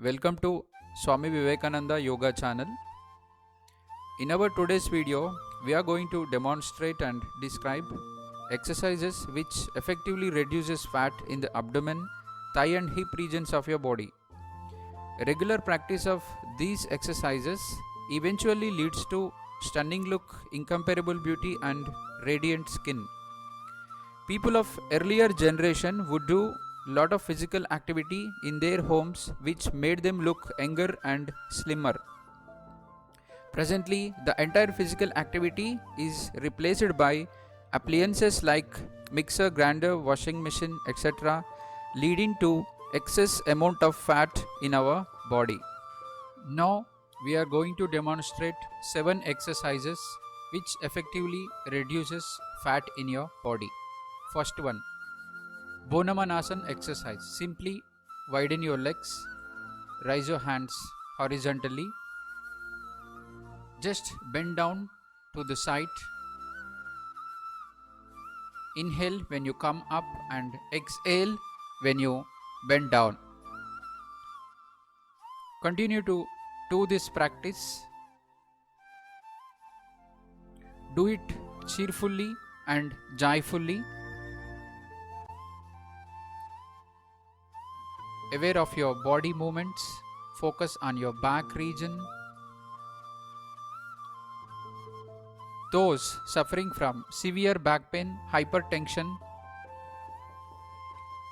Welcome to Swami Vivekananda Yoga channel. In our today's video, we are going to demonstrate and describe exercises which effectively reduces fat in the abdomen, thigh and hip regions of your body. Regular practice of these exercises eventually leads to stunning look, incomparable beauty and radiant skin. People of earlier generation would do lot of physical activity in their homes which made them look younger and slimmer. Presently, the entire physical activity is replaced by appliances like mixer, grinder, washing machine, etc., leading to excess amount of fat in our body. Now, we are going to demonstrate 7 exercises which effectively reduces fat in your body. First one, Bonamanasana exercise. Simply widen your legs, raise your hands horizontally, just bend down to the side. Inhale when you come up and exhale when you bend down. Continue to do this practice. Do it cheerfully and joyfully. Aware of your body movements, focus on your back region. Those suffering from severe back pain, hypertension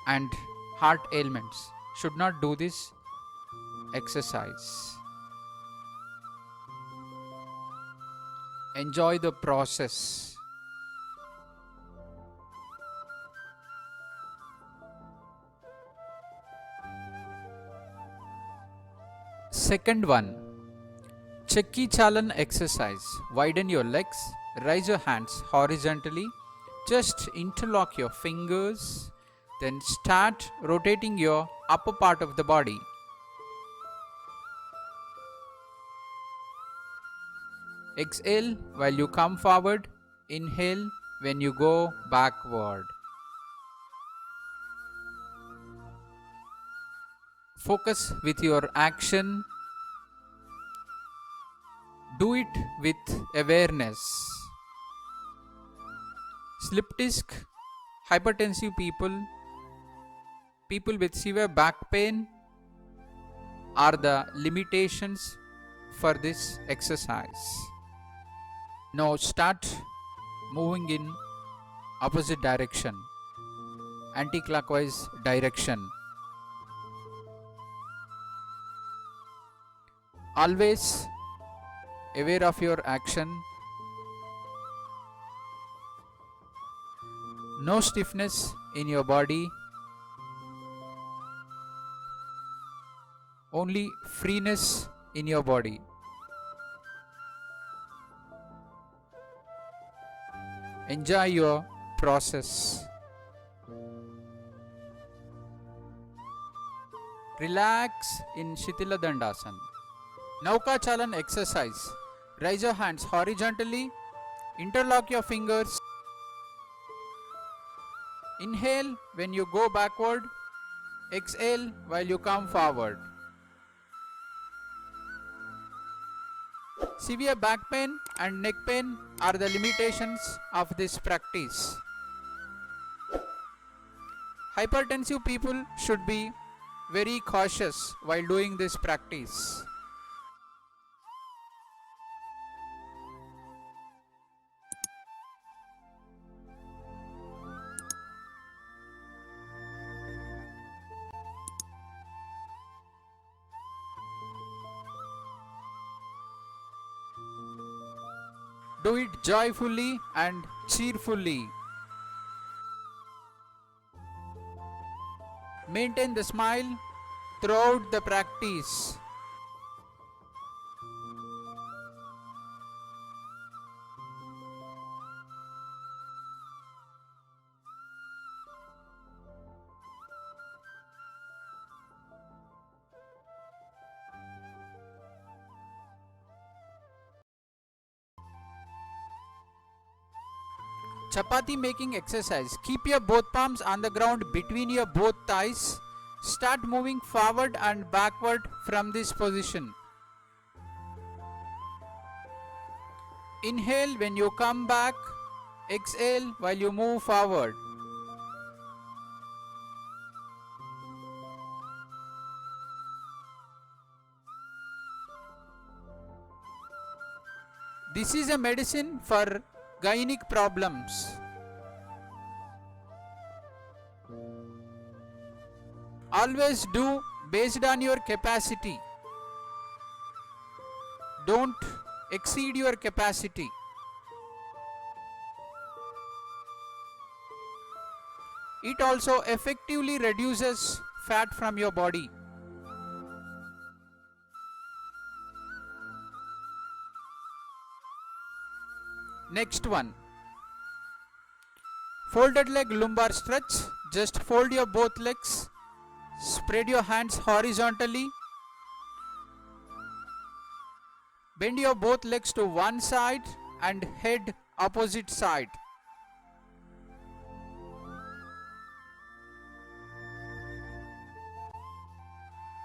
and heart ailments should not do this exercise. Enjoy the process. Second one, Chakki Chalan exercise. Widen your legs, raise your hands horizontally, just interlock your fingers, then start rotating your upper part of the body. Exhale while you come forward, inhale when you go backward. Focus with your action. Do it with awareness. Slip disc, hypertensive people with severe back pain are the limitations for this exercise. Now start moving in opposite direction, anti-clockwise direction. Always aware of your action. No stiffness in your body. Only freeness in your body. Enjoy your process. Relax in Shitila Dandasana. Nauka Chalan exercise. Raise your hands horizontally, interlock your fingers. Inhale when you go backward, exhale while you come forward. Severe back pain and neck pain are the limitations of this practice. Hypertensive people should be very cautious while doing this practice. Do it joyfully and cheerfully. Maintain the smile throughout the practice. Chapati making exercise. Keep your both palms on the ground between your both thighs Start moving forward and backward from this position. Inhale when you come back, exhale while you move forward. This is a medicine for gynec problems. Always do based on your capacity. Don't exceed your capacity. It also effectively reduces fat from your body. Next one, folded leg lumbar stretch. Just fold your both legs, spread your hands horizontally, bend your both legs to one side and head opposite side.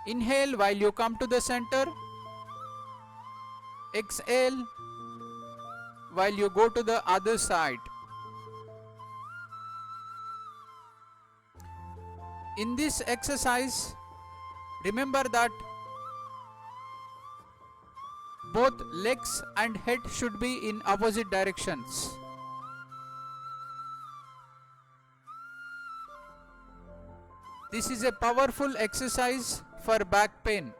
Inhale while you come to the center, exhale while you go to the other side. In this exercise, remember that both legs and head should be in opposite directions. This is a powerful exercise for back pain.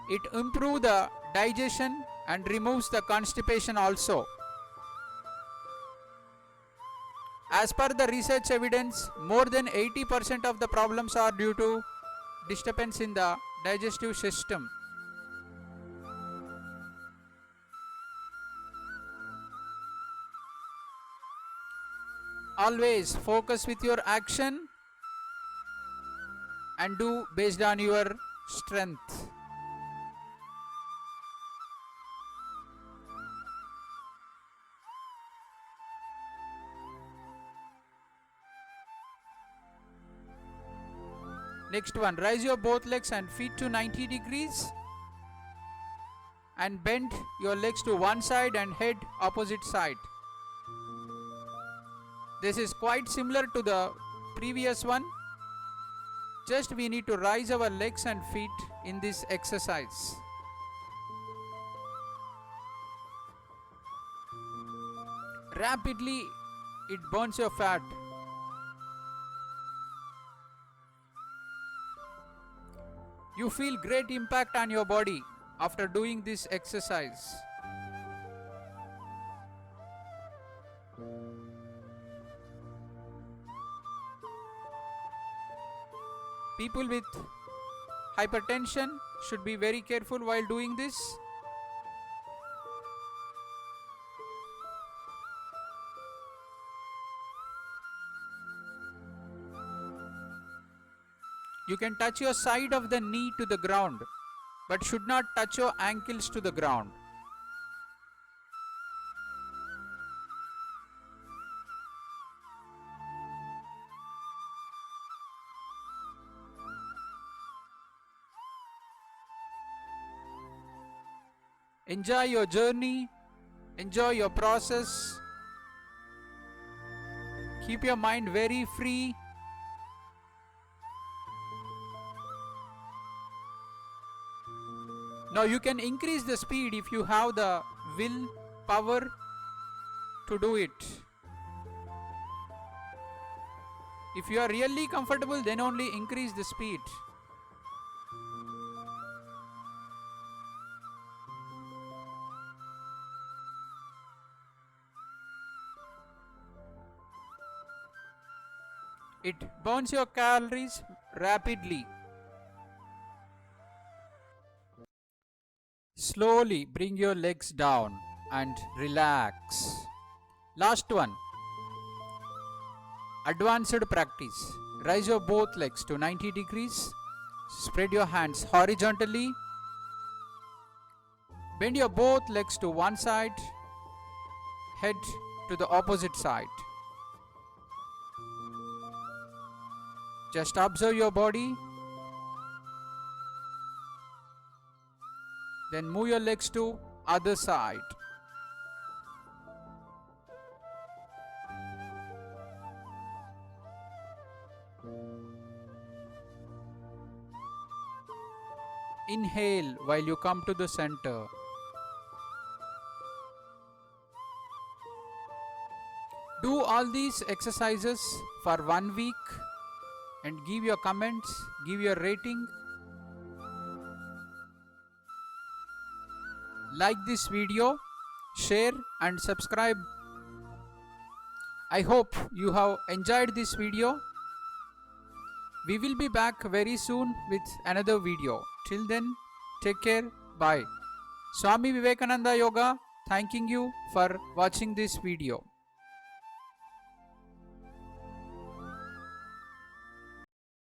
It improves the digestion and removes the constipation also. As per the research evidence, more than 80% of the problems are due to disturbance in the digestive system. Always focus with your action and do based on your strength. Next one, raise your both legs and feet to 90 degrees and bend your legs to one side and head opposite side. This is quite similar to the previous one. Just we need to raise our legs and feet in this exercise. Rapidly it burns your fat. You feel great impact on your body after doing this exercise. People with hypertension should be very careful while doing this. You can touch your side of the knee to the ground, but should not touch your ankles to the ground. Enjoy your journey, enjoy your process. Keep your mind very free. Now you can increase the speed if you have the will power to do it. If you are really comfortable, then only increase the speed. It burns your calories rapidly. Slowly bring your legs down and relax. Last one. Advanced practice. Raise your both legs to 90 degrees. Spread your hands horizontally. Bend your both legs to one side. Head to the opposite side. Just observe your body. Then move your legs to other side. Inhale while you come to the center. Do all these exercises for 1 week and give your comments, give your rating. Like this video, share and subscribe. I hope you have enjoyed this video. We will be back very soon with another video. Till then, take care. Bye. Swami Vivekananda Yoga thanking you for watching this video.